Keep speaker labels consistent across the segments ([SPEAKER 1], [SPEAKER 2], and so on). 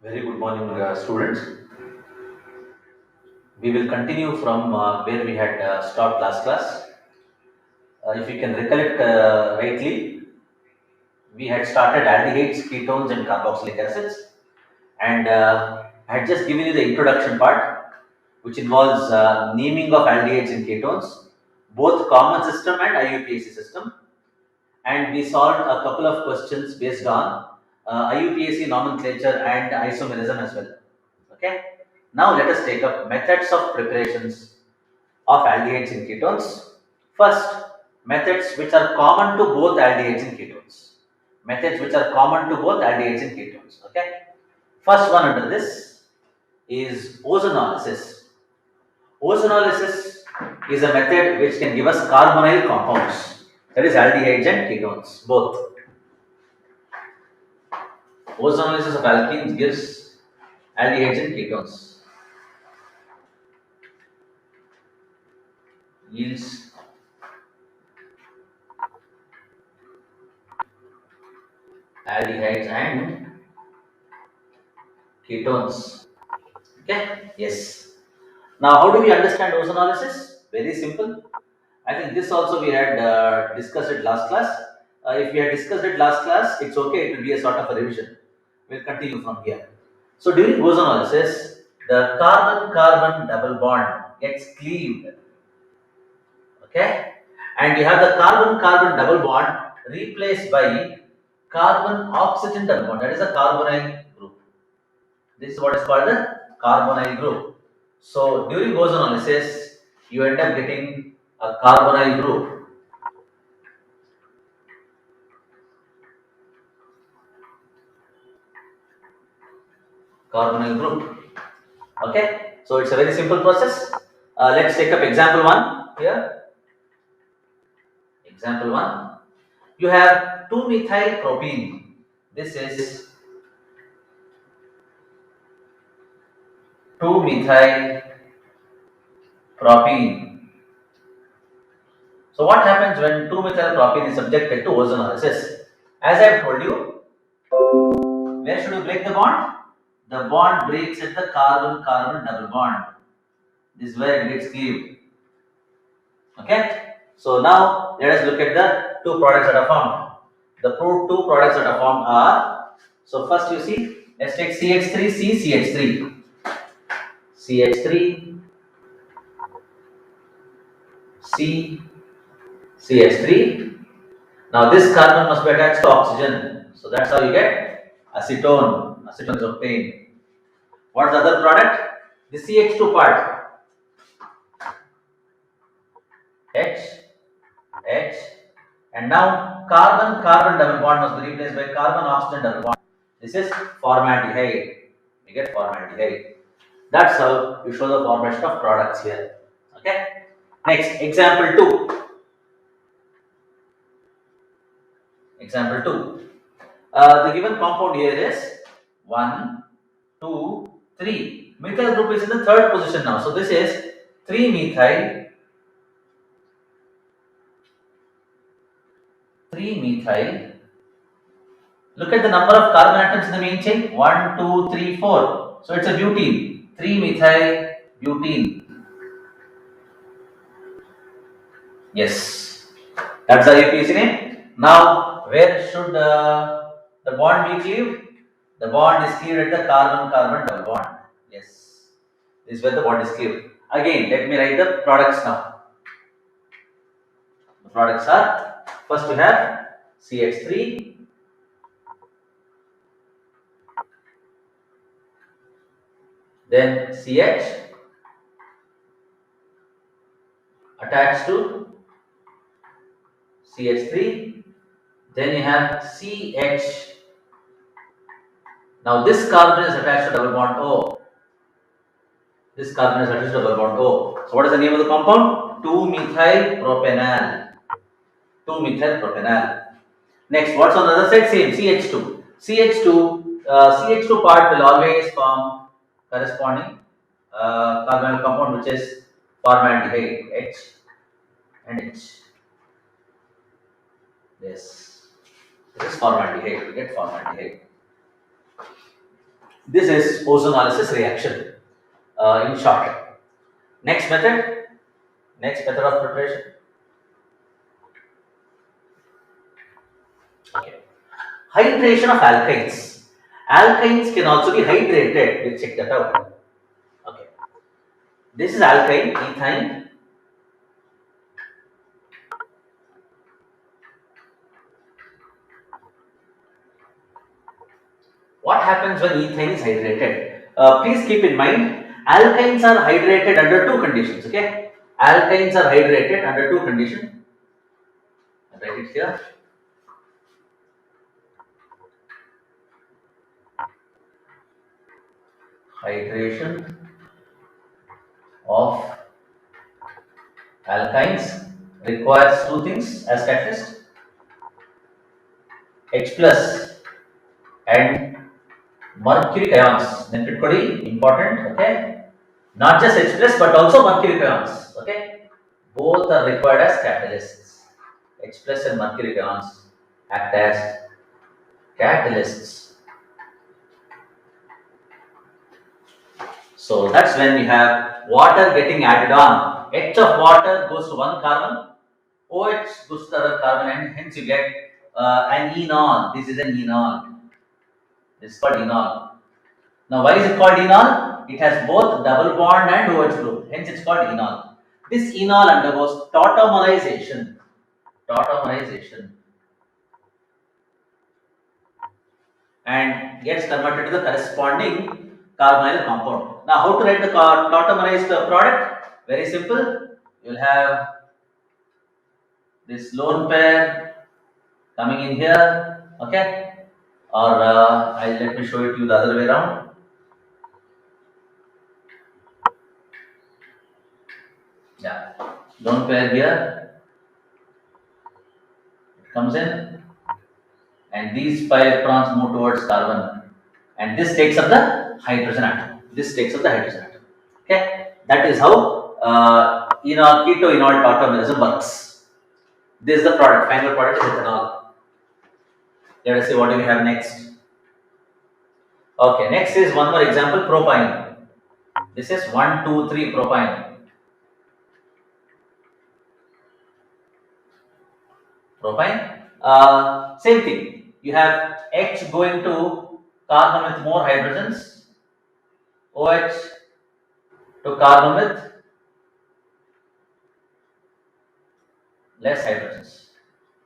[SPEAKER 1] Very good morning, students. We will continue from where we had stopped last class. If you can recollect rightly, we had started aldehydes, ketones, and carboxylic acids, and I had just given you the introduction part, which involves naming of aldehydes and ketones, both common system and IUPAC system, and we solved a couple of questions based on IUPAC nomenclature and isomerism as well. Okay. Now let us take up methods of preparations of aldehydes and ketones. First, methods which are common to both aldehydes and ketones. Methods which are common to both aldehydes and ketones. Okay. First one under this is ozonolysis. Ozonolysis is a method which can give us carbonyl compounds. That is aldehydes and ketones, both. Ozonolysis of alkenes gives aldehydes and ketones. Yields aldehydes and ketones. Okay, yes. Now, how do we understand ozonolysis? Very simple. I think this also we had discussed it last class. If we had discussed it last class, it's okay. It will be a sort of a revision. We'll continue from here. So, during ozonolysis, the carbon-carbon double bond gets cleaved. Okay, and you have the carbon-carbon double bond replaced by carbon-oxygen double bond. That is a carbonyl group. This is what is called the carbonyl group. So during ozonolysis, you end up getting a carbonyl group. Carbonyl group. Okay. So it's a very simple process. Let's take up example one here. Example one. You have 2-methyl propene. This is 2-methyl propene. So what happens when 2-methyl propene is subjected to ozonolysis? As I have told you, where should you break the bond? The bond breaks at the carbon-carbon double bond. This is where it gets cleaved. Okay. So now let us look at the two products that are formed. The two products that are formed are, so first you see, let's take CH3, CH3, CH3, C, CH3. Now this carbon must be attached to oxygen. So that's how you get acetone. Acetone is obtained. What's the other product? The CH2 part. H, H, and now carbon carbon double bond must be replaced by carbon oxygen double bond. This is formaldehyde. We get formaldehyde. That's how you show the formation of products here. Okay. Next, example 2. Example 2. The given compound here is 1, 2, 3. Methyl group is in the third position now. So this is 3-methyl, 3-methyl. Look at the number of carbon atoms in the main chain. 1, 2, 3, 4. So it's a butene. 3-methyl butene. Yes. That's the IUPAC name. Now, where should the bond be cleaved? The bond is cleaved at the carbon-carbon double bond. Yes. This is where the bond is cleaved. Again, let me write the products now. The products are, first we have CH3, then CH attached to CH3, then you have CH. Now this carbon is attached to double bond O. This carbon is attached to double bond O. So what is the name of the compound? 2-methyl propanol. 2-methyl propanol. Next, what's on the other side? Same, CH2. CH2 part will always form corresponding carbonyl compound, which is formaldehyde, H and H. Yes, this is formaldehyde. We get formaldehyde. This is ozonolysis reaction in short. Next method, of preparation. Okay. Hydration of alkynes. Alkynes can also be hydrated. We'll check that out. Okay. This is alkyne, ethine. What happens when ethane is hydrated? Please keep in mind, alkynes are hydrated under two conditions. Okay, alkynes are hydrated under two conditions. Write it here. Hydration of alkynes requires two things as catalyst: H plus and mercury ions. Neನ್ಪಿಟ್ಕೊಳ್ಳಿ, important. Okay, not just H plus but also mercury ions. Okay, both are required as catalysts. H plus and mercury ions act as catalysts. So that's when we have water getting added on. H of water goes to one carbon, OH goes to the other carbon, and hence you get an enol. This is an enol. This is called enol. Now, why is it called enol? It has both double bond and OH group. Hence, it's called enol. This enol undergoes tautomerization. Tautomerization. And gets converted to the corresponding carbonyl compound. Now, how to write the tautomerized product? Very simple. You will have this lone pair coming in here, okay? Or let me show it to you the other way around. Yeah, lone pair here. It comes in, and these 5 electrons move towards carbon, and this takes up the hydrogen atom. This takes up the hydrogen atom. Okay, that is how keto-enol tautomerism works. This is the product. Final product is ethanol. Let us see what do we have next. Okay, next is one more example, propine. This is 1, 2, 3 propine. Propine. Same thing. You have H going to carbon with more hydrogens, OH to carbon with less hydrogens.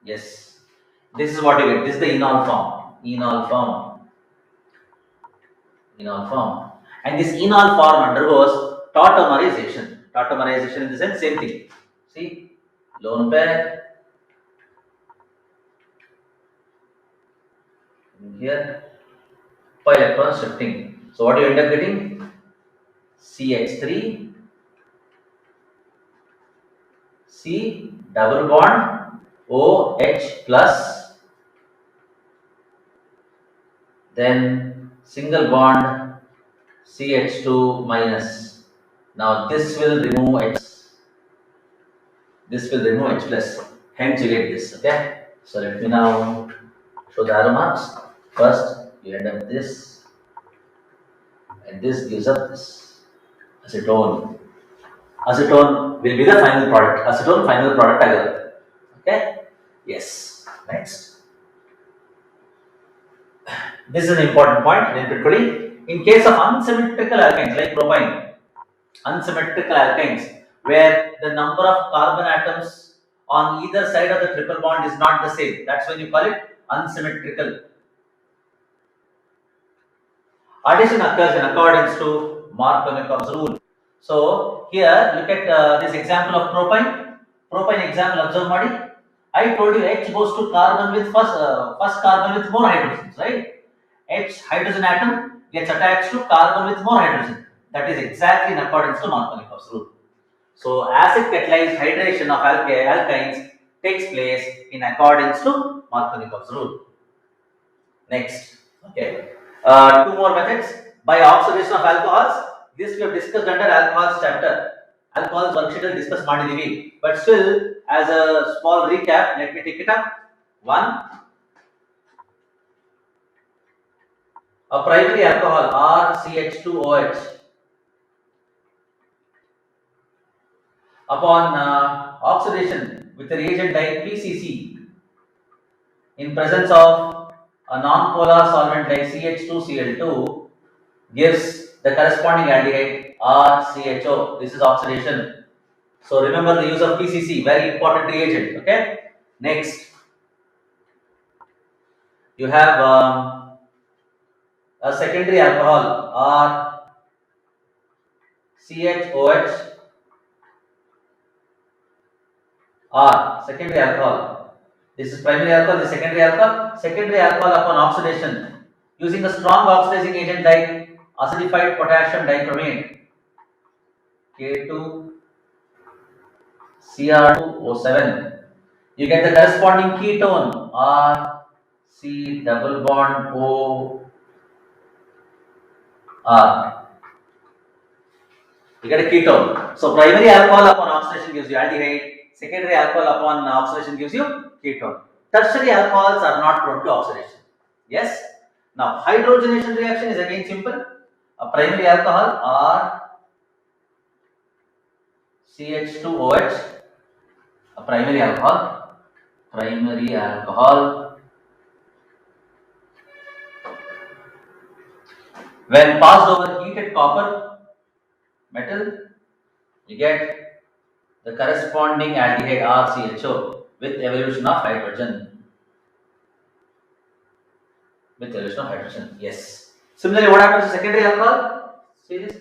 [SPEAKER 1] Yes. This is what you get. This is the enol form. Enol form. Enol form. And this enol form undergoes tautomerization. Tautomerization in the sense, same thing. See, lone pair. Here, 5 electrons shifting. So what do you end up getting? CH3, C double bond, OH plus, then single bond, CH2 minus. Now this will remove H. This will remove H plus. Hence you get this. Okay. So let me now show the arrow marks. First, you end up with this, and this gives up this acetone. Acetone will be the final product. Acetone final product again. Okay. Yes. Next. This is an important point. In case of unsymmetrical alkynes like propine, unsymmetrical alkynes where the number of carbon atoms on either side of the triple bond is not the same. That's when you call it unsymmetrical. Addition occurs in accordance to Markovnikov's rule. So here look at this example of propine. Propine example, observe Madi. I told you H goes to carbon with first carbon with more hydrogens, right? H hydrogen atom gets attached to carbon with more hydrogen. That is exactly in accordance to Markovnikov's rule. So acid catalyzed hydration of alkynes takes place in accordance to Markovnikov's rule. Next, okay, 2 more methods by observation of alcohols. This we have discussed under alcohols chapter. Alcohols worksheet discuss ಮಾಡಿದೀವಿ, but still as a small recap, let me take it up. 1. A primary alcohol RCH2OH upon oxidation with a reagent like PCC in presence of a non-polar solvent like CH2Cl2 gives the corresponding aldehyde RCHO. This is oxidation. So remember the use of PCC, very important reagent. Okay. Next, you have a secondary alcohol RCHOH secondary alcohol. This is primary alcohol, this is secondary alcohol. Secondary alcohol upon oxidation using a strong oxidizing agent like acidified potassium dichromate K2 Cr2O7. You get the corresponding ketone R C double bond O R. You get a ketone. So primary alcohol upon oxidation gives you aldehyde. Secondary alcohol upon oxidation gives you ketone. Tertiary alcohols are not prone to oxidation. Yes. Now hydrogenation reaction is again simple. A primary alcohol RCH2OH, a primary alcohol, when passed over heated copper metal, you get the corresponding aldehyde RCHO with evolution of hydrogen. Yes. Similarly, what happens to secondary alcohol? See this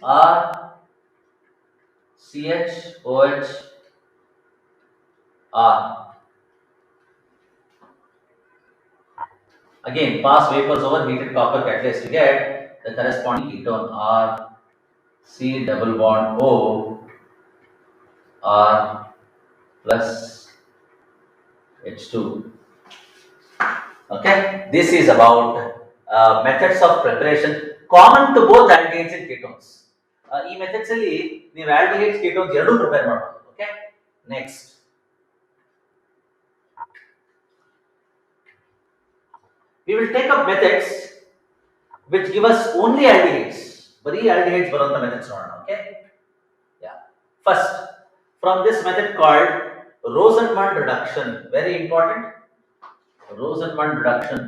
[SPEAKER 1] RCHOH R. Again, pass vapors over heated copper catalyst to get the corresponding ketone R C double bond O R plus H2. Okay, this is about methods of preparation common to both aldehydes and ketones. ಈ methods ಅಲ್ಲಿ ನೀವು aldehydes ketones ಎರಡೂ prepare ಮಾಡಬಹುದು. Okay, next we will take up methods which give us only aldehydes. ಬರೀ aldehydes ಬರುವಂತ methods ನೋಡೋಣ. Okay, yeah. First, from this method called Rosenmund reduction, very important. Rosenmund reduction,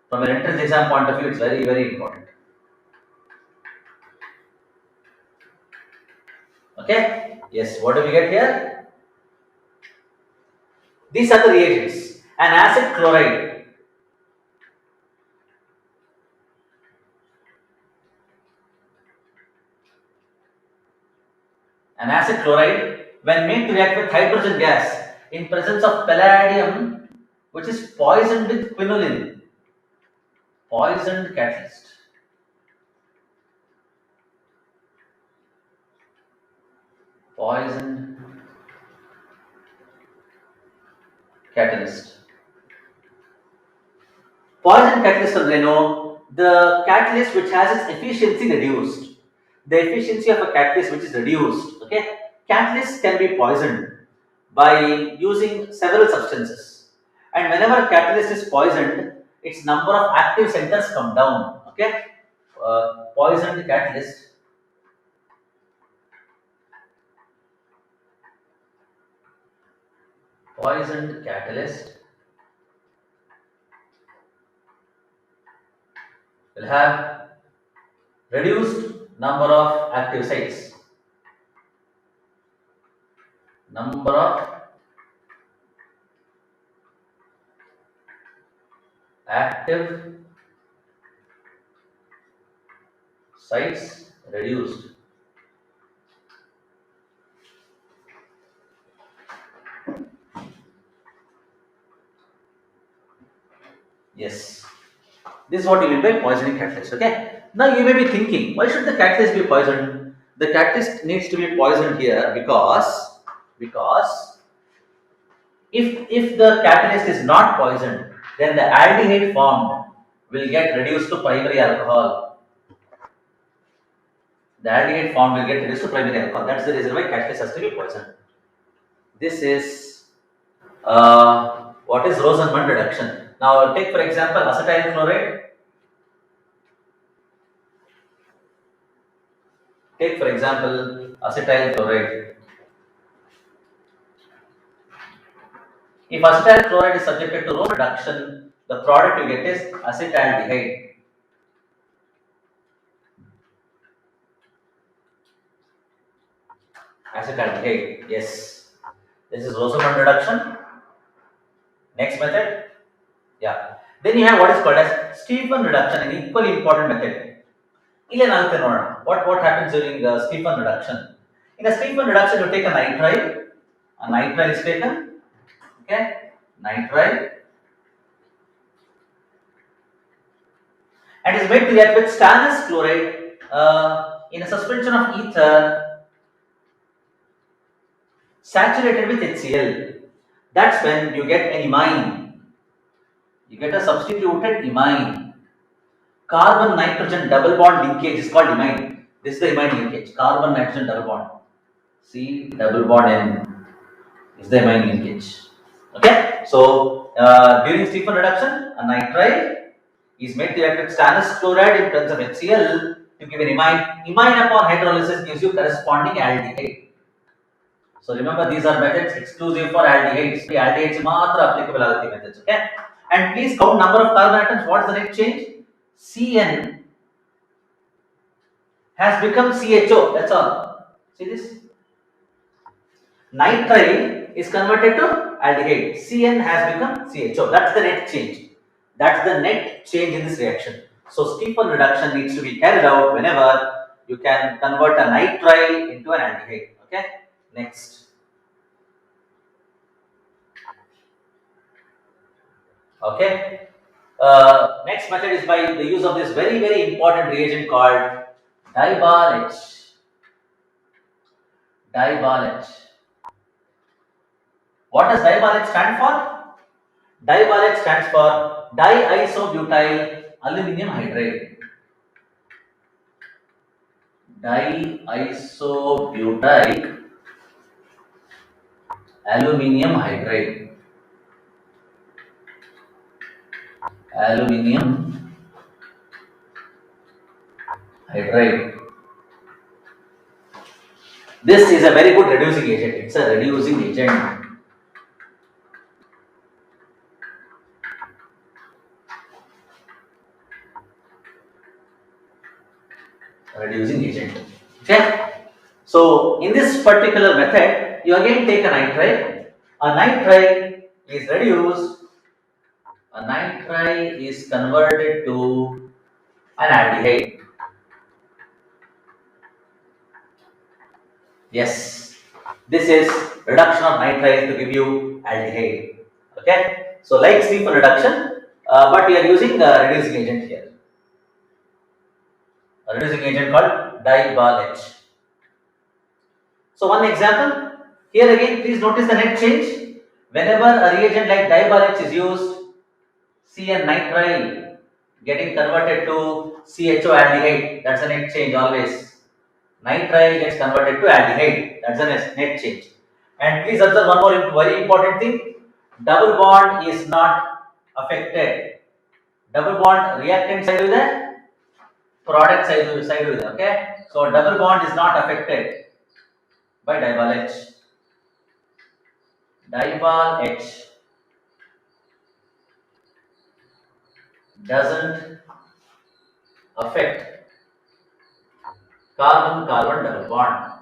[SPEAKER 1] from an entrance exam point of view, it's very, very important. Okay, yes, what do we get here? These are the reagents. An acid chloride, when made to react with hydrogen gas in presence of palladium, which is poisoned with quinoline, poisoned catalyst. Poisoned catalyst. Poison catalyst andreno, the catalyst which has its efficiency reduced. The efficiency of a catalyst which is reduced. Okay, catalysts can be poisoned by using several substances, and whenever a catalyst is poisoned, its number of active centers come down. Okay, poisoned catalyst will have reduced number of active sites. Number of active sites reduced. Yes, this is what you mean by poisoning catalyst. Okay, now you may be thinking, why should the catalyst be poisoned? The catalyst needs to be poisoned here because if the catalyst is not poisoned, then the aldehyde formed will get reduced to primary alcohol. The aldehyde formed will get reduced to primary alcohol. That's the reason why catalyst has to be poisoned. This is what is Rosenmund reduction. Now take for example acetyl chloride. Take for example acetyl chloride. If acetyl chloride is subjected to Roche reduction, the product you get is acetaldehyde. Acetaldehyde, yes. This is Rosamond reduction. Next method, yeah. Then you have what is called as Stephen reduction, an equally important method. What happens during the Stephen reduction? In a Stephen reduction, you take a nitrile. A nitrile is taken. Okay, nitrile, and is made to react with stannous chloride in a suspension of ether saturated with HCl. That's when you get an imine. You get a substituted imine. Carbon nitrogen double bond linkage is called imine. This is the imine linkage. Carbon nitrogen double bond. C double bond N is the imine linkage. Okay. So during Stephen reduction, a nitrile is made to react with stannous chloride in presence of HCl to give an imine. Imine upon hydrolysis gives you corresponding aldehyde. So remember, these are methods exclusive for aldehydes. The aldehydes matra applicable are methods. Okay. And please count number of carbon atoms. What is the next change? Cn has become CHO. That's all. See this? Nitrile is converted to aldehyde. Cn has become CHO. That's the net change. That's the net change in this reaction. So Stephen reduction needs to be carried out whenever you can convert a nitrile into an aldehyde. Okay. Next. Okay. Next method is by the use of this very important reagent called Dibal H. Dibal H. What does Dibal H stand for? Dibal H stands for diisobutyl aluminum hydride. Diisobutyl aluminum hydride. Aluminium hydride. This is a very good reducing agent. It's a reducing agent. Reducing agent. Okay. So in this particular method, you again take a nitrile. A nitrile is reduced. A nitrile is converted to an aldehyde. Yes. This is reduction of nitrile to give you aldehyde. Okay. So like Stephen reduction, but we are using a reducing agent here. A reducing agent called Dibal H. So one example, here again please notice the net change. Whenever a reagent like Dibal H is used, Cn nitrile getting converted to CHO aldehyde, that's a net change always. Nitrile gets converted to aldehyde, that's a net change. And please observe one more very important thing, double bond is not affected. Double bond reactant side with the product side with the, okay. So double bond is not affected by Dibal H. Dibal H doesn't affect carbon-carbon double bond.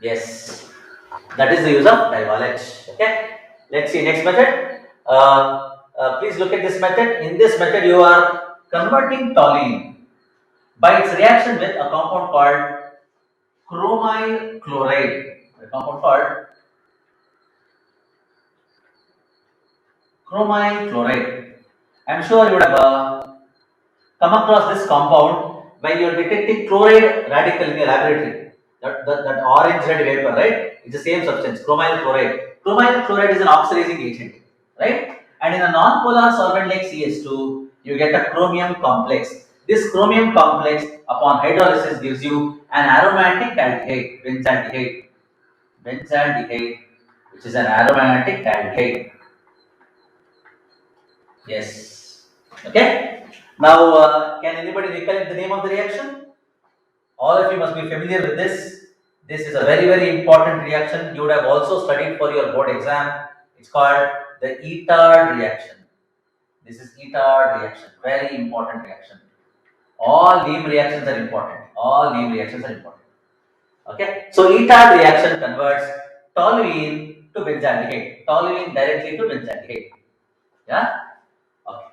[SPEAKER 1] Yes, that is the use of Dibal H. Okay, let's see next method. Please look at this method. In this method, you are converting toluene by its reaction with a compound called chromyl chloride. A compound called chromyl chloride. I'm sure you would have come across this compound when you are detecting chloride radical in your laboratory. That orange red vapor, right? It's the same substance, chromyl chloride. Chromyl chloride is an oxidizing agent, right? And in a non-polar solvent like CS2, you get a chromium complex. This chromium complex, upon hydrolysis, gives you an aromatic aldehyde, benzaldehyde. Benzaldehyde, which is an aromatic aldehyde. Yes. Okay. Now, can anybody recollect the name of the reaction? All of you must be familiar with this. This is a very, very important reaction. You would have also studied for your board exam. It's called the Etard reaction. This is Etard reaction. Very important reaction. All Nehm reactions are important. All Nehm reactions are important. Okay. So Etard reaction converts toluene to benzaldehyde. Toluene directly to benzaldehyde. Yeah. Okay.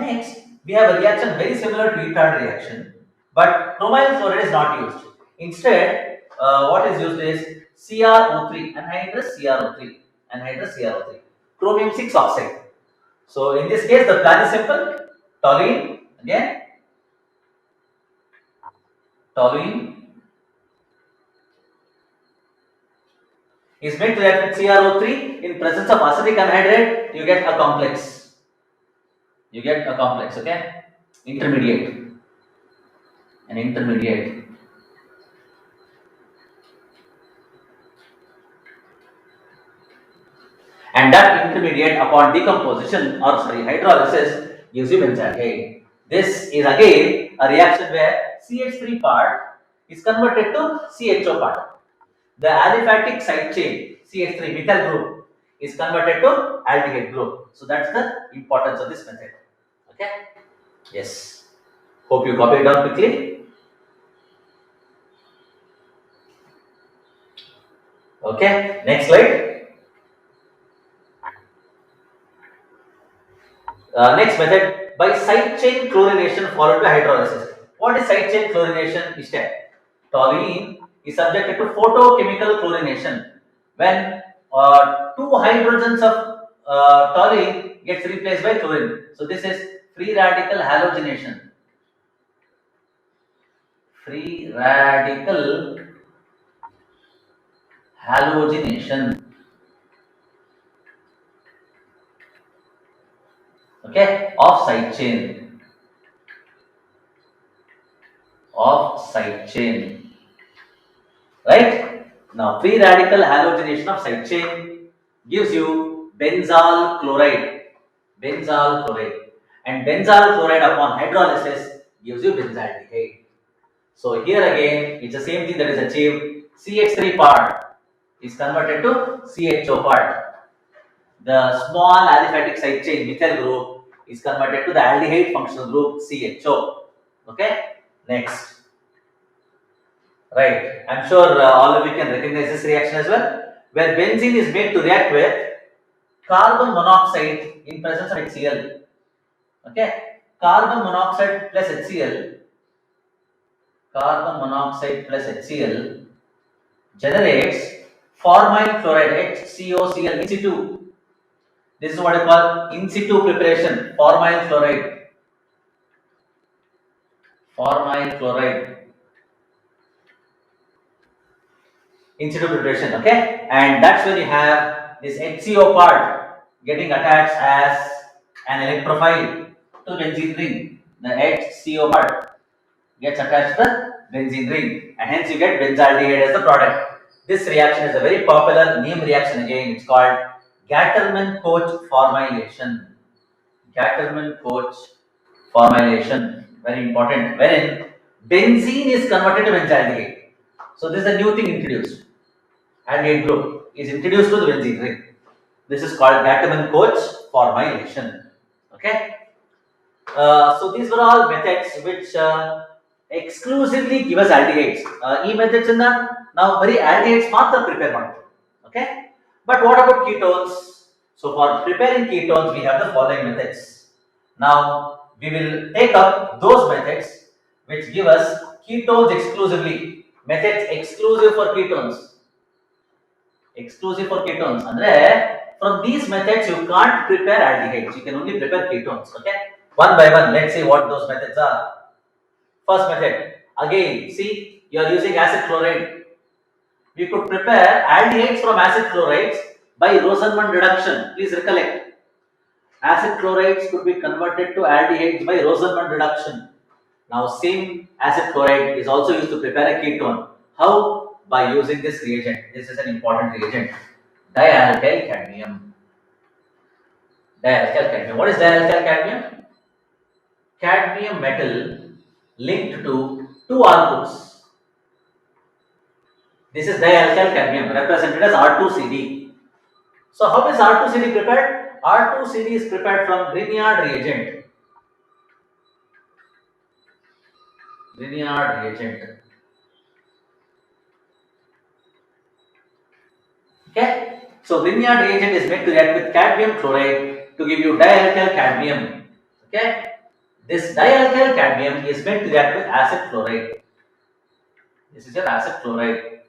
[SPEAKER 1] Next, we have a reaction very similar to Etard reaction, but chromyl fluoride is not used. Instead, what is used is CrO3, anhydrous CrO3, anhydrous CrO3, chromium 6 oxide. So in this case, the plan is simple. Toluene, again, toluene is made to react with CrO3 in presence of acidic anhydride. You get a complex. You get a complex. Okay, intermediate, an intermediate. And that intermediate upon decomposition or sorry hydrolysis gives you benzaldehyde. This is again a reaction where CH3 part is converted to CHO part. The aliphatic side chain CH3 methyl group is converted to aldehyde group. So that's the importance of this method. Okay? Yes. Hope you copy it down quickly. Okay. Next slide. Next method, by side chain chlorination followed by hydrolysis. What is side chain chlorination? Is that toluene is subjected to photochemical chlorination when two hydrogens of toluene gets replaced by chlorine. So this is free radical halogenation. Free radical halogenation. Okay, of side chain. Of side chain. Right? Now, free radical halogenation of side chain gives you benzal chloride. Benzal chloride. And benzal chloride upon hydrolysis gives you benzaldehyde. So, here again, it's the same thing that is achieved. CH3 part is converted to CHO part. The small aliphatic side chain methyl group is converted to the aldehyde functional group CHO. Okay? Next. Right. I'm sure all of you can recognize this reaction as well, where benzene is made to react with carbon monoxide in presence of HCl. Okay. Carbon monoxide plus HCl, carbon monoxide plus HCl generates formyl chloride HCOCl in situ. This is what I call in situ preparation, formyl chloride. Formyl chloride. In situ preparation, okay? And that's when you have this HCO part getting attached as an electrophile to benzene ring. The HCO part gets attached to the benzene ring, and hence you get benzaldehyde as the product. This reaction is a very popular Nehm reaction again. It's called Gattermann-Koch formylation. Gattermann-Koch formylation, very important, wherein benzene is converted to benzaldehyde. So this is a new thing introduced. Aldehyde group is introduced to the benzene ring. This is called Gattermann-Koch formylation. Okay. So these were all methods which exclusively give us aldehydes. E methods in the now very aldehydes ಮಾತ್ರ prepare ಮಾಡ್ತೀವಿ. Okay. But what about ketones? So for preparing ketones, we have the following methods. Now we will take up those methods which give us ketones exclusively. Methods exclusive for ketones. Exclusive for ketones. Andre, from these methods you can't prepare aldehydes. You can only prepare ketones. Okay. One by one, let's see what those methods are. First method. Again, see, you are using acid chloride. We could prepare aldehydes from acid chlorides by Rosenmund reduction. Please recollect. Acid chlorides could be converted to aldehydes by Rosenmund reduction. Now, same acid chloride is also used to prepare a ketone. How? By using this reagent. This is an important reagent. Dialkyl cadmium. Dialkyl cadmium. What is dialkyl cadmium? cadmium metal linked to two R groups. This is dialkyl cadmium represented as R2CD. So how is R2CD prepared? R2CD is prepared from Grignard reagent. Grignard reagent. Okay. So Grignard reagent is made to react with cadmium chloride to give you dialkyl cadmium. Okay. This dialkyl cadmium is made to react with acid chloride. This is your acid chloride.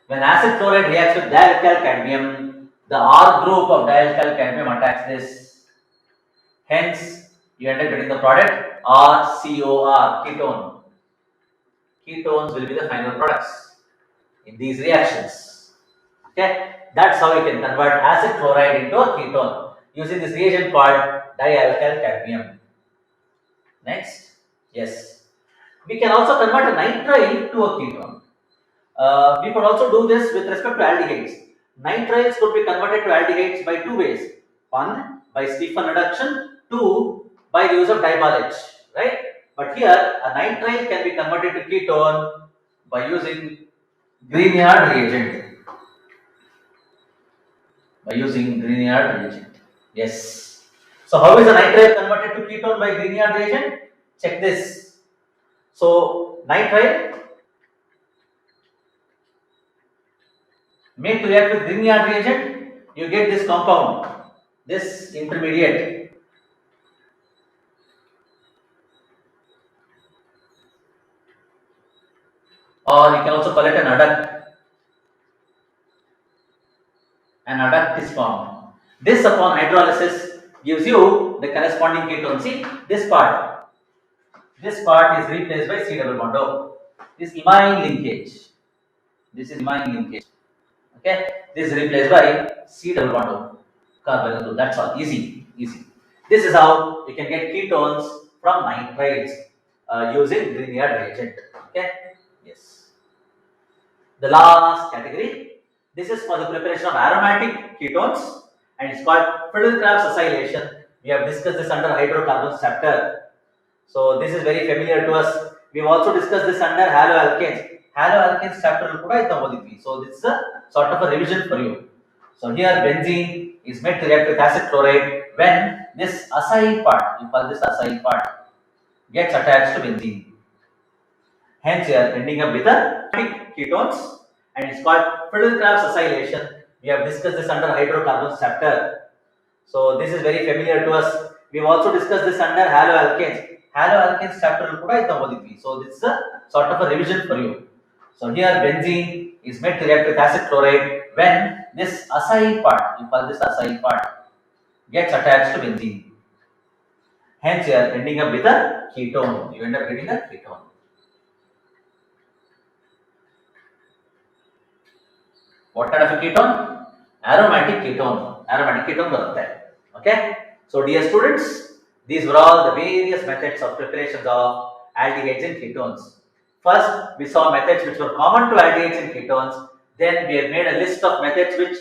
[SPEAKER 1] When acid chloride reacts with dialkyl cadmium, the R group of dialkyl cadmium attacks this. Hence, you end up getting the product RCOR, ketone. Ketones will be the final products in these reactions. Okay, that's how you can convert acid chloride into a ketone using this reagent called dialkyl cadmium. Next, yes, we can also convert a nitrile to a ketone. We could also do this with respect to aldehydes. Nitriles could be converted to aldehydes by two ways. One, by Stephan reduction. Two, by the use of Dibal-H. Right? But here, a nitrile can be converted to ketone by using Grignard reagent. Yes. So, how is a nitrile converted to ketone by Grignard reagent? Check this. So, nitrile made to react with Grignard reagent, you get this compound, this intermediate. Or you can also call it an adduct. An adduct is formed. This upon hydrolysis gives you the corresponding ketone. See this part. This part is replaced by C double bond O. This imine linkage. This is imine linkage. Okay. This is replaced by C double bond O. Carbonyl. That's all. Easy. This is how you can get ketones from nitriles using Grignard reagent. Okay. Yes. The last category. This is for the preparation of aromatic ketones and it's called Friedel-Crafts acylation. We have discussed this under hydrocarbons chapter. So this is very familiar to us. We have also discussed this under haloalkanes. Haloalkanes chapter will put. So this is a sort of a revision for you. So here benzene is made to react with acid chloride when this acyl part, you call this acyl part, gets attached to benzene. Hence you are ending up with a ketones and it's called Friedel-Crafts acylation. We have discussed this under hydrocarbons chapter. So this is very familiar to us. We have also discussed this under haloalkanes. Haloalkanes chapter will put. So this is a sort of a revision for you. So here benzene is made to react with acid chloride when this acyl part, you call this acyl part, gets attached to benzene. Hence you are ending up with a ketone. You end up getting a ketone. What kind of a ketone? Aromatic ketone. Aromatic ketone bರುತ್ತೆ. Okay. So dear students, these were all the various methods of preparations of aldehydes and ketones. First, we saw methods which were common to aldehydes and ketones. Then we have made a list of methods which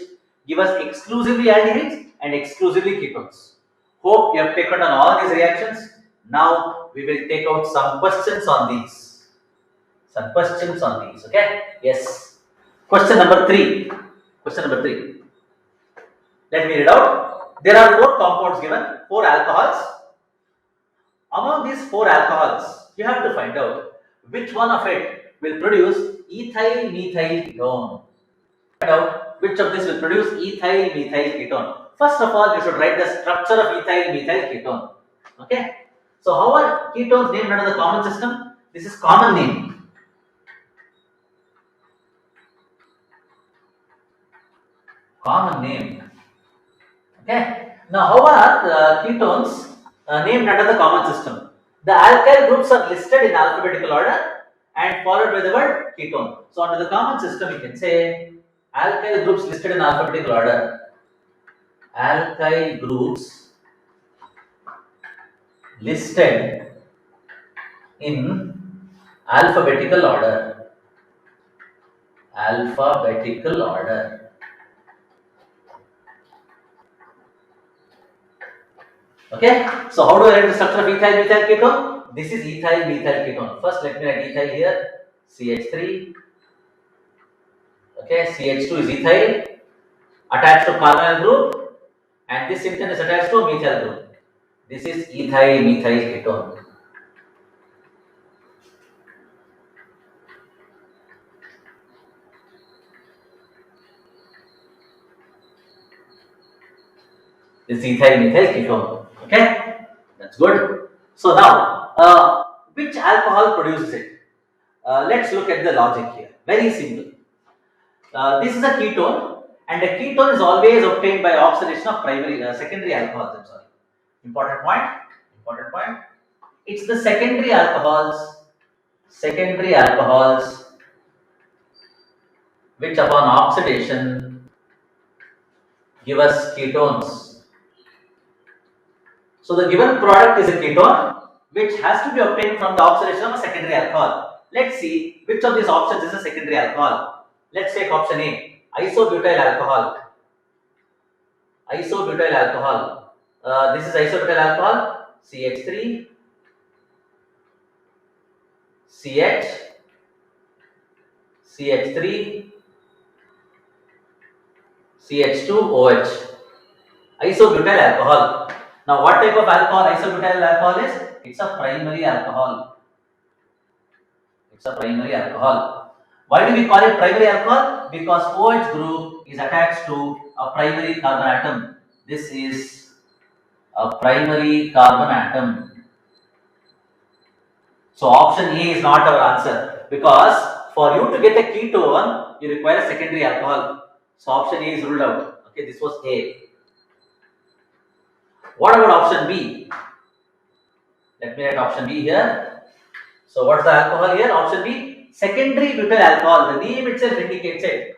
[SPEAKER 1] give us exclusively aldehydes and exclusively ketones. Hope you have taken on all these reactions. Now we will take out some questions on these. Okay? Yes. Question number 3. Let me read out. There are 4 compounds given, 4 alcohols. Among these 4 alcohols, you have to find out which one of it will produce ethyl methyl ketone. Find out which of this will produce ethyl methyl ketone. First of all, you should write the structure of ethyl methyl ketone. Okay. So how are ketones named under the common system? This is common name. Okay. Now, how are ketones named under the common system? The alkyl groups are listed in alphabetical order and followed by the word ketone. So, under the common system, you can say alkyl groups listed in alphabetical order. Alkyl groups listed in alphabetical order. Okay, so how do I write the structure of ethyl methyl ketone? This is ethyl methyl ketone. First, let me write ethyl here, CH3. Okay, CH2 is ethyl attached to carbonyl group, and this synchan is attached to a methyl group. This is ethyl methyl ketone. This is ethyl methyl ketone. Okay, that's good. So now, which alcohol produces it? Let's look at the logic here. Very simple. This is a ketone, and a ketone is always obtained by oxidation of secondary alcohols. I'm sorry. Important point. Important point. It's the secondary alcohols, which upon oxidation give us ketones. So the given product is a ketone, which has to be obtained from the oxidation of a secondary alcohol. Let's see which of these options is a secondary alcohol. Let's take option A, isobutyl alcohol. Isobutyl alcohol. This is isobutyl alcohol, CH3, CH, CH3, CH2OH. Isobutyl alcohol. Now, what type of alcohol isobutyl alcohol is? It's a primary alcohol. It's a primary alcohol. Why do we call it primary alcohol? Because OH group is attached to a primary carbon atom. This is a primary carbon atom. So option A is not our answer, because for you to get a ketone, you require a secondary alcohol. So option A is ruled out. Okay, this was A. What about option B? Let me write option B here. So what's the alcohol here? Option B, secondary butyl alcohol. The name itself indicates it.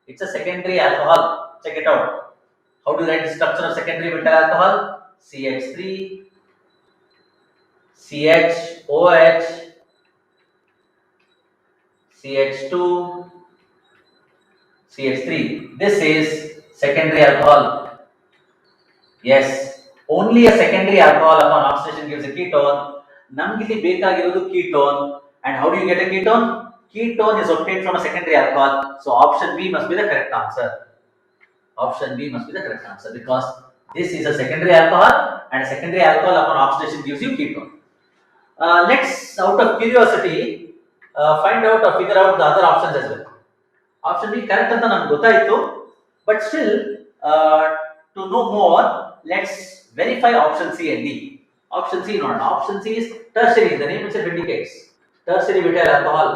[SPEAKER 1] It's a secondary alcohol. Check it out. How do you write the structure of secondary butyl alcohol? CH3, CHOH, CH2, CH3. This is secondary alcohol. Yes, only a secondary alcohol upon oxidation gives a ketone. ನಮ್ಗಿಲ್ಲಿ ಬೇಕಾಗಿರೋದು ketone. And how do you get a ketone? Ketone is obtained from a secondary alcohol. So option B must be the correct answer. Option B must be the correct answer, because this is a secondary alcohol, and a secondary alcohol upon oxidation gives you ketone. Let's, out of curiosity, find out or figure out the other options as well. Option B correct ಅಂತ ನಮ್ಗೆ ಗೊತ್ತಾಯಿತು, but still, to know more, let's verify option C and D. Option C, not option C is tertiary. The name itself indicates tertiary butyl alcohol.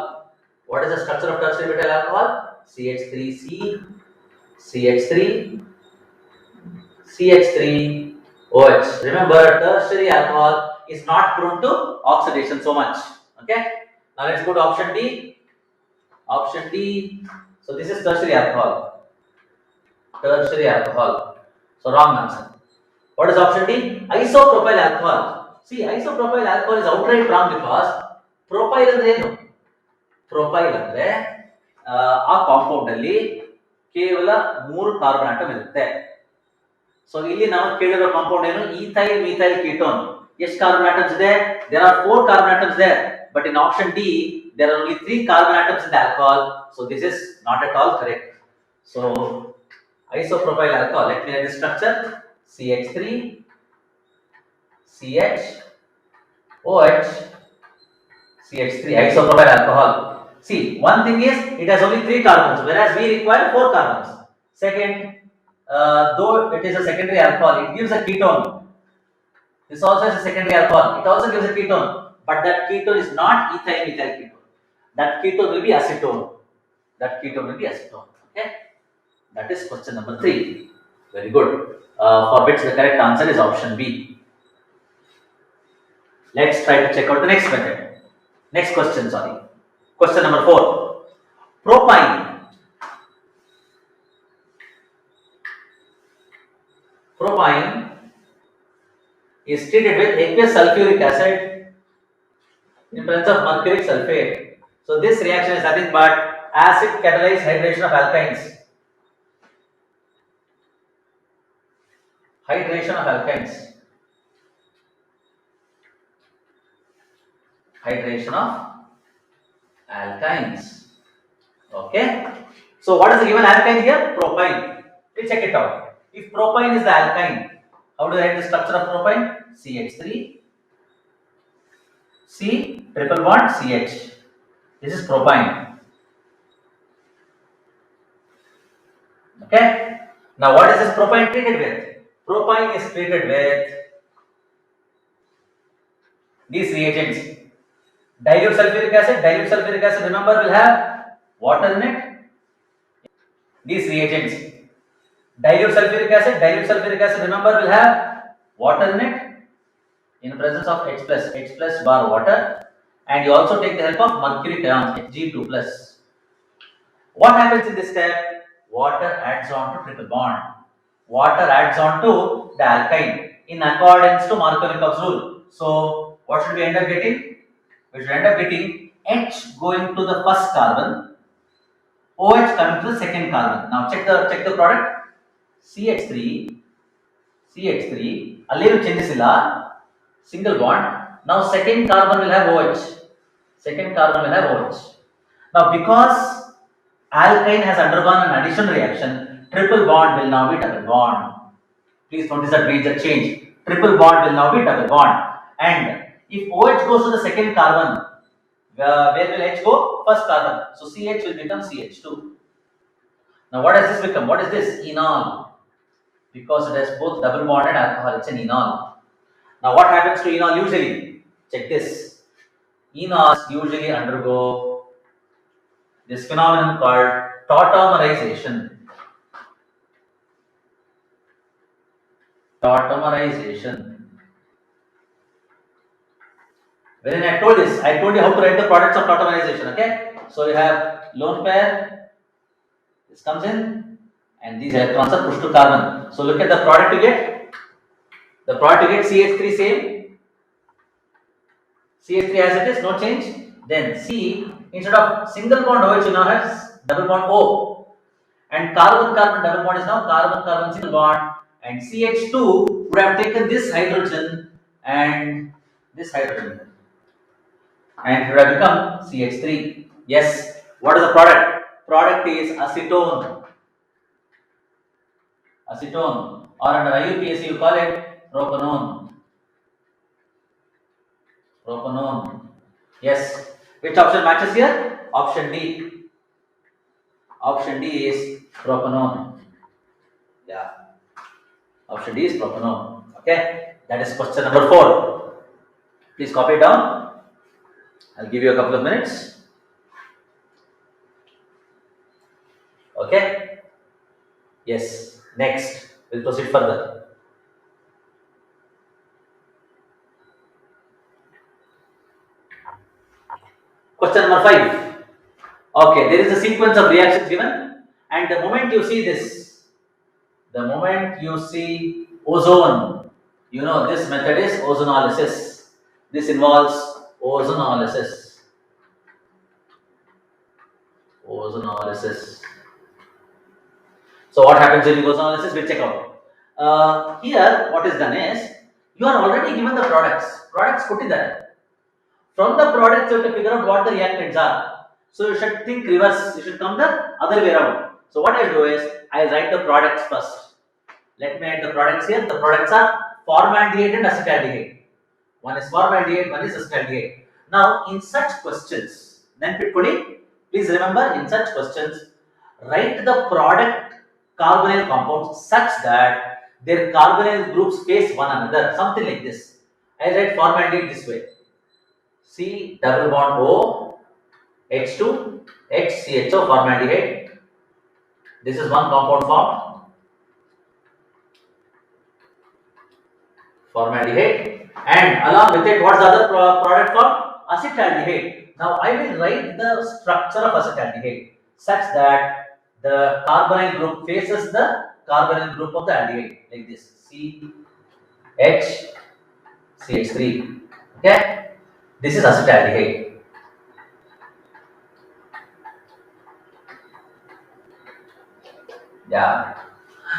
[SPEAKER 1] What is the structure of tertiary butyl alcohol? CH3C, CH3, CH3OH. Remember, tertiary alcohol is not prone to oxidation so much. Okay. Now let's go to option D. Option D. So this is tertiary alcohol. Tertiary alcohol. So wrong answer. What is option D? Isopropyl alcohol. See, isopropyl alcohol is outright wrong, because propyl ಅಂದ್ರೆ ಏನು? Propyl ಅಂದ್ರೆ ಆ compound ಅಲ್ಲಿ ಕೇವಲ 3 carbon atom ಇರುತ್ತೆ. So ಇಲ್ಲಿ ನಾವು ಕೇಳಿರೋ compound ಏನು? Ethyl methyl ketone. ಎಷ್ಟು ಕಾರ್ಬನ್ ಆಟಮ್ಸ್ ಇದೆ? There are 4 carbon atoms there, but in option D there are only 3 carbon atoms in the alcohol. So this is not at all correct. So isopropyl alcohol, let me write the structure. CH3, CH, OH, CH3, isopropyl alcohol. See, one thing is it has only 3 carbons, whereas we require 4 carbons. Second, though it is a secondary alcohol, it gives a ketone. This also is a secondary alcohol. It also gives a ketone, but that ketone is not ethyl methyl ketone. That ketone will be acetone. That ketone will be acetone. Okay, that is question number 3. Very good. For which the correct answer is option B. Let's try to check out the next method. Next question, sorry. Question number 4. Propine. Propine is treated with aqueous sulfuric acid in presence of mercuric sulfate. So this reaction is nothing but acid catalyzed hydration of alkynes. Hydration of alkynes. hydration of alkynes. Okay. So what is the given alkyne here? Propyne. Please check it out. If propyne is the alkyne, how do I write the structure of propyne? CH3, C triple bond CH. This is propyne. Okay. Now what is this propyne treated with? Propyne is treated with these reagents. Dilute sulfuric acid, remember, will have water in it. These reagents. Dilute sulfuric acid, remember, will have water in it in presence of H plus bar water, and you also take the help of mercury ions, Hg2 plus. What happens in this step? Water adds on to triple bond. Water adds on to the alkyne in accordance to Markovnikov's rule. So, what should we end up getting? We should end up getting H going to the first carbon, OH coming to the second carbon. Now check the product. CH3, CH3. Allium changes illa. Single bond. Now second carbon will have OH. Second carbon will have OH. Now because alkyne has undergone an addition reaction, triple bond will now be double bond. Please notice that major change. Triple bond will now be double bond. And if OH goes to the second carbon, where will H go? First carbon. So CH will become CH2. Now what does this become? What is this? Enol. Because it has both double bonded alcohol, it's an enol. Now what happens to enol usually? Check this. Enols usually undergo this phenomenon called tautomerization. Tautomerization. When I told you how to write the products of tautomerization. Okay, so you have lone pair. This comes in, and these electrons are pushed to carbon. So look at the product you get. The product you get CH3 same. CH3 as it is, no change. Then C, instead of single bond OH, you now have double bond O. And carbon-carbon double bond is now carbon-carbon single bond. And CH2 would have taken this hydrogen and this hydrogen. And it would have become CH3. Yes. What is the product? Product is acetone. Acetone. Or under IUPAC you call it propanone. Propanone. Yes. Which option matches here? Option D. Option D is propanone. Yeah. Option D is propanone. Okay. That is question number 4. Please copy it down. I'll give you a couple of minutes. Okay. Yes. Next. We'll proceed further. Question number 5. Okay, there is a sequence of reactions given, and the moment you see this, the moment you see ozone, you know this method is ozonolysis. This involves ozonolysis. Ozonolysis. So what happens during ozonolysis? We'll check out. Here, what is done is, you are already given the products. Products put in there. From the products, you have to figure out what the reactants are. So you should think reverse. You should come the other way around. So what I'll do is, I'll write the products first. Let me write the products here. The products are formaldehyde and acetaldehyde. One is formaldehyde, one is acetaldehyde. Now, in such questions, then please remember, in such questions, write the product carbonyl compounds such that their carbonyl groups face one another. Something like this. I'll write formaldehyde this way. C double bond O, H2, HCHO formaldehyde. This is one compound formed. Formaldehyde. And along with it, what's the other product formed? Acetaldehyde. Now I will write the structure of acetaldehyde such that the carbonyl group faces the carbonyl group of the aldehyde like this. CH3. Okay. This is acetaldehyde. Yeah.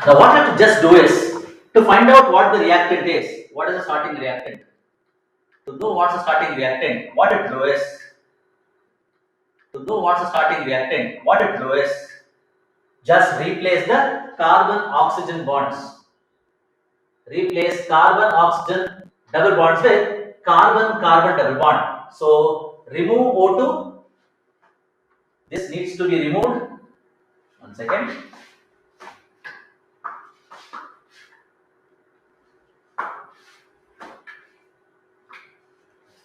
[SPEAKER 1] Now what I have to just do is to find out what the reactant is. What is the starting reactant? To know what's the starting reactant, what it lowers. To know what's the starting reactant, what it lowers. Just replace the carbon oxygen bonds. Replace carbon oxygen double bonds with carbon carbon double bond. So remove O2. This needs to be removed. 1 second.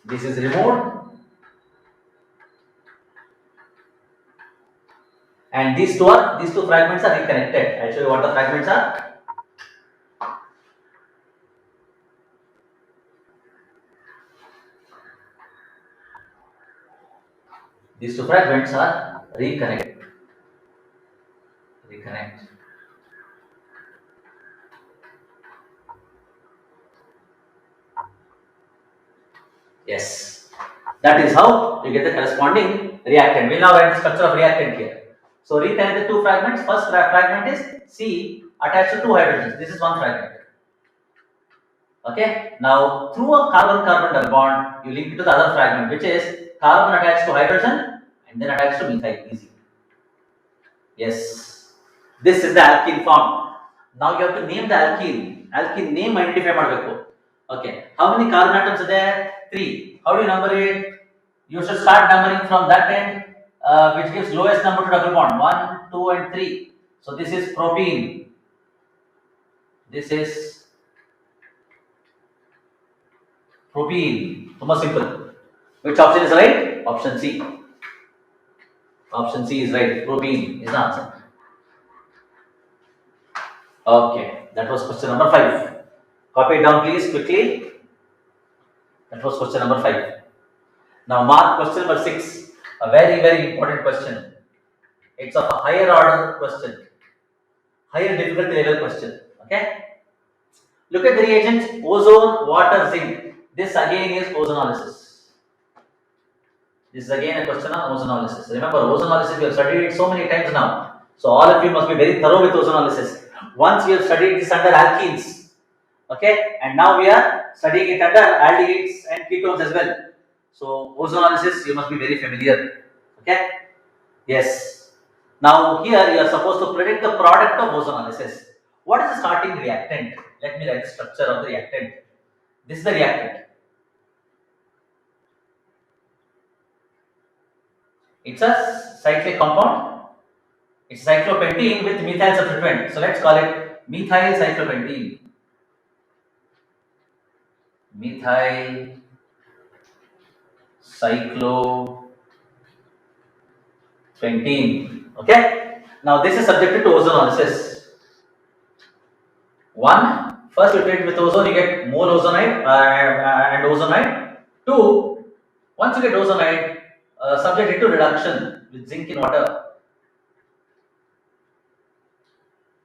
[SPEAKER 1] This is removed. And these two fragments are reconnected. I'll show you what the fragments are. These two fragments are reconnected. Reconnect. Yes. That is how you get the corresponding reactant. We'll now write the structure of reactant here. So reconnect the two fragments. First fragment is C attached to two hydrogens. This is one fragment. Okay. Now through a carbon-carbon double bond, you link it to the other fragment, which is carbon attached to hydrogen and then attached to methyl. Easy. Yes. This is the alkene form. Now you have to name the alkene. Alkene name identify ಮಾಡಬೇಕು. Okay. How many carbon atoms are there? 3. How do you number it? You should start numbering from that end, which gives lowest number to double bond. 1, 2, and 3. So this is propene. This is propene. Tumma simple. Which option is right? Option C. Option C is right. Propene is the answer. Okay, that was question number 5. Copy it down, please, quickly. That was question number 5. Now mark question number 6. A very, very important question. It's of a higher order question. Higher difficulty level question. Okay. Look at the reagents: ozone, water, zinc. This again is ozonolysis. This is again a question on ozonolysis. Remember, ozonolysis we have studied it so many times now. So all of you must be very thorough with ozonolysis. Once we have studied this under alkenes, okay, and now we are studying it under aldehydes and ketones as well. So ozonolysis you must be very familiar. Okay. Yes. Now here you are supposed to predict the product of ozonolysis. What is the starting reactant? Let me write the structure of the reactant. This is the reactant. It's a cyclic compound. It's cyclopentene with methyl substituent. So let's call it methyl cyclopentene. Methyl cyclopentene. Okay. Now this is subjected to ozonolysis. 1. First you treat with ozone, you get mole ozonide and ozonide. 2. Once you get ozonide, subject it to reduction with zinc in water.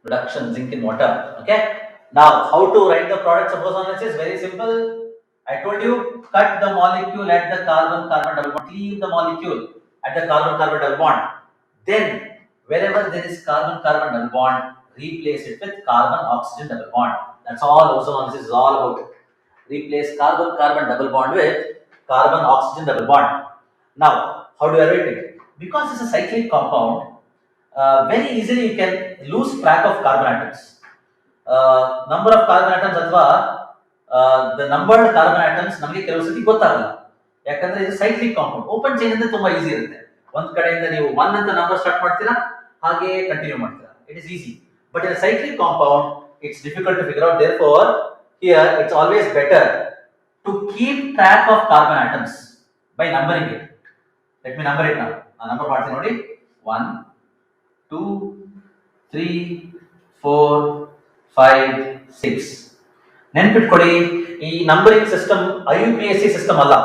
[SPEAKER 1] Reduction zinc in water. Okay. Now how to write the products of ozonolysis? Very simple. I told you, cut the molecule at the carbon-carbon double bond. Leave the molecule at the carbon-carbon double bond. Then wherever there is carbon-carbon double bond, replace it with carbon-oxygen double bond. That's all ozonolysis is all about. Replace carbon-carbon double bond with carbon-oxygen double bond. Now, how do I write it? Because it's a cyclic compound, very easily you can lose track of carbon atoms. Number of carbon atoms ಅಥವಾ the numbered carbon atoms ನಮಗೆ ಕೆಲವು ಸತಿ ಗೊತ್ತಾಗಲ್ಲ. ಯಾಕಂದ್ರೆ ಇದು cyclic compound. Open chain ಅಂದ್ರೆ ತುಂಬಾ easy ಇರುತ್ತೆ. ಒಂದ್ ಕಡೆಯಿಂದ ನೀವು 1 ಅಂತ ನಂಬರ್ ಸ್ಟಾರ್ಟ್ ಮಾಡ್ತೀರಾ, ಹಾಗೆ ಕಂಟಿನ್ಯೂ ಮಾಡ್ತೀರಾ. It is easy. But in a cyclic compound, it's difficult to figure out. Therefore, here it's always better to keep track of carbon atoms by numbering it. Let me number it now. Number ಮಾಡ್ತೀನಿ ನೋಡಿ. 1, 2, 3, 4, 5, 6. ನೆನ್ಪಿಟ್ಕೊಳ್ಳಿ, ಈ numbering system IUPAC system ಅಲ್ಲ.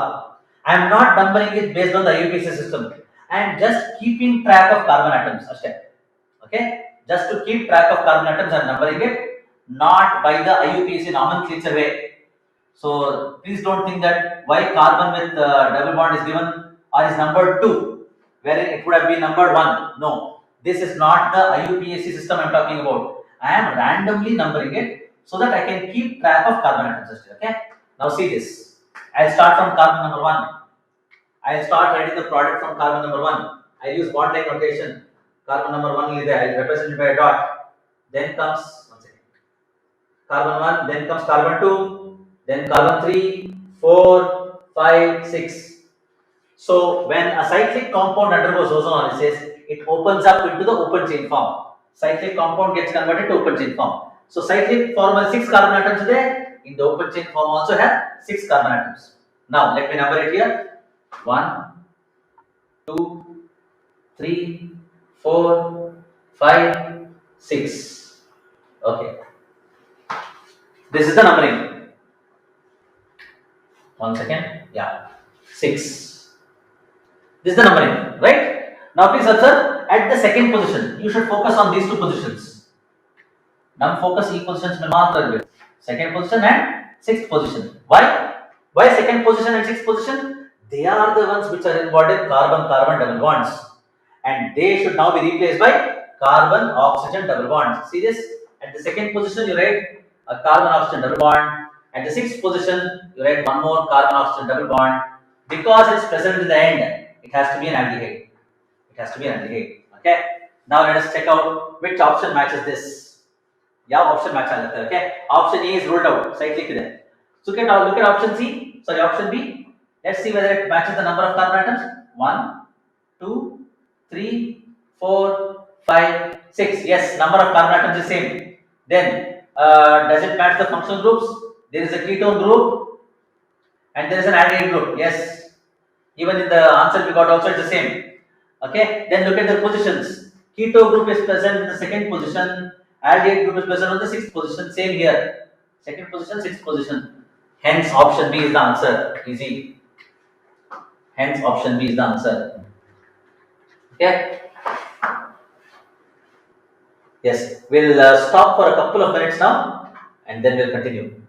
[SPEAKER 1] I am not numbering it based on the IUPAC system. I am just keeping track of carbon atoms ಅಷ್ಟೇ. Okay, just to keep track of carbon atoms I am numbering it, not by the IUPAC nomenclature way. So please don't think that why carbon with double bond is given or is numbered 2, wherein it would have been numbered 1. No, this is not the IUPAC system I am talking about. I am randomly numbering it so that I can keep track of carbon atoms. Okay, now see this. I'll start from carbon number 1. I'll start writing the product from carbon number 1. I'll use bond like notation. Carbon number 1 is there. I'll represent it by a dot. Then comes carbon 1, then comes carbon 2, then carbon 3, 4, 5, 6. So when a cyclic compound undergoes ozonolysis, it opens up into the open chain form. Cyclic compound gets converted to open chain form. So cyclic form has 6 carbon atoms there. In the open chain form also have 6 carbon atoms. Now let me number it here. 1, 2, 3, 4, 5, 6. Okay. This is the numbering. 1 second. Yeah. 6. This is the numbering, right? Now please observe at the second position. You should focus on these two positions. Now focus E positions में second position and sixth position. Why? Why second position and sixth position? They are the ones which are involved in carbon-carbon double bonds, and they should now be replaced by carbon-oxygen double bonds. See this? At the second position, you write a carbon-oxygen double bond. At the sixth position, you write one more carbon-oxygen double bond. Because it's present in the end, it has to be an aldehyde. It has to be an aldehyde. Okay. Now let us check out which option matches this. Yeah, option match आ जाता है. Okay. Option A is ruled out. Cyclic there. So look at option C. Sorry, option B. Let's see whether it matches the number of carbon atoms. 1, 2, 3, 4, 5, 6. Yes, number of carbon atoms is same. Then does it match the functional groups? There is a ketone group and there is an aldehyde group. Yes. Even in the answer we got also it's the same. Okay. Then look at the positions. Keto group is present in the second position. Aldehyde group is present on the sixth position. Same here. Second position, sixth position. Hence option B is the answer. Easy. Hence option B is the answer. Okay. Yes. We'll stop for a couple of minutes now and then we'll continue.